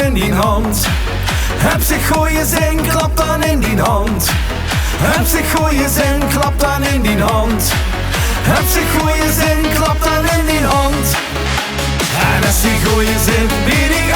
in die hand. Heb zich goeie zin, klap dan in die hand. Heb zich goeie zin, klap dan in die hand. Heb zich goeie zin, klap dan in die hand. En als die goeie zin, wie die